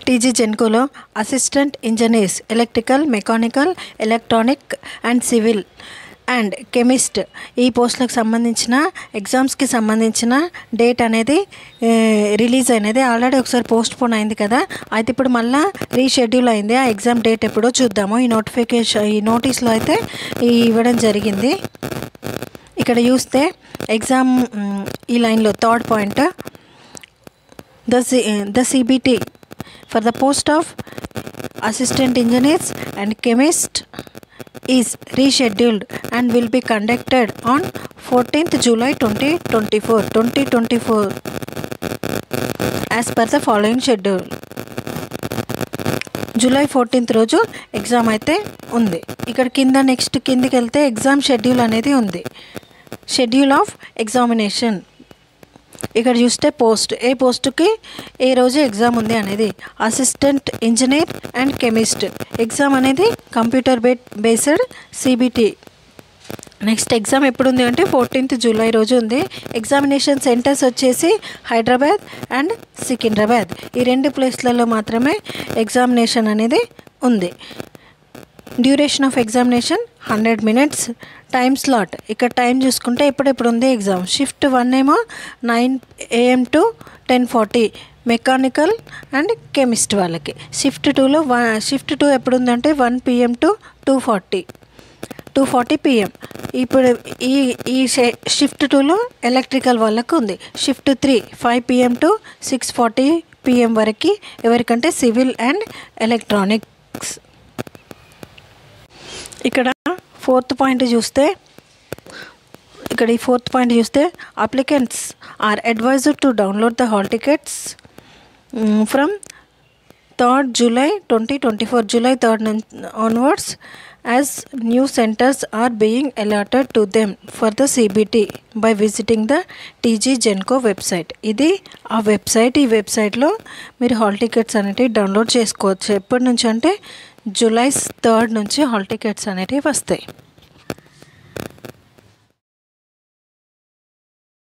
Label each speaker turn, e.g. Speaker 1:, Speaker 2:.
Speaker 1: TG జెన్కోలో assistant engineers electrical, mechanical, electronic and civil and chemist ఈ పోస్టులకు సంబంధించిన ఎగ్జామ్స్కి సంబంధించిన డేట్ అనేది రిలీజ్ అయినది. ఆల్రెడీ ఒకసారి పోస్ట్ పోన్ అయింది కదా, అయితే ఇప్పుడు మళ్ళీ రీషెడ్యూల్ అయింది. ఆ ఎగ్జామ్ డేట్ ఎప్పుడో చూద్దాము. ఈ నోటీస్లో అయితే ఇవ్వడం జరిగింది. ఇక్కడ చూస్తే ఎగ్జామ్ ఈ లైన్లో third point, the CBT for the post of assistant engineers and chemist is rescheduled and will be conducted on 14th July 2024 as per the following schedule. July 14th రోజు ఎగ్జామ్ అయితే ఉంది. ఇక్కడ కిందికి వెళ్తే ఎగ్జామ్ షెడ్యూల్ అనేది ఉంది. Schedule of examination ఇక్కడ చూస్తే ఏ పోస్టుకి ఏ రోజు ఎగ్జామ్ ఉంది అనేది. Assistant engineer and chemist exam అనేది computer based CBT. Next exam ఎప్పుడు ఉంది అంటే 14th జూలై రోజు ఉంది. ఎగ్జామినేషన్ సెంటర్స్ వచ్చేసి హైదరాబాద్ అండ్ సికింద్రాబాద్, ఈ రెండు ప్లేస్లలో మాత్రమే ఎగ్జామినేషన్ అనేది ఉంది. Duration of examination 100 minutes. Time slot ఇక్కడ టైం చూసుకుంటే ఎప్పుడెప్పుడు ఉంది ఎగ్జామ్. షిఫ్ట్ 1 ఏమో 9 AM to 10:40 mechanical and chemist వాళ్ళకి. షిఫ్ట్ 2 ఎప్పుడు ఉందంటే 1 PM to 2:40 PM. ఇప్పుడు ఈ షిఫ్ట్ 2లో ఎలక్ట్రికల్ వాళ్ళకు ఉంది. షిఫ్ట్ 3 5 PM to 6:40 PM వరకు ఎవరికంటే సివిల్ అండ్ ఎలక్ట్రానిక్స్. ఇక్కడ ఫోర్త్ పాయింట్ చూస్తే applicants are advised to download the hall tickets from 3rd July 2024 July 3rd onwards as new centers are being allotted to them for the CBT by visiting the TG Genco website. ఇది ఆ website. ఈ వెబ్సైట్లో మీరు hall tickets అనేటివి download చేసుకోవచ్చు. ఎప్పటి నుంచి అంటే July 3rd నుంచి హాల్ టికెట్స్ అనేటివి వస్తాయి.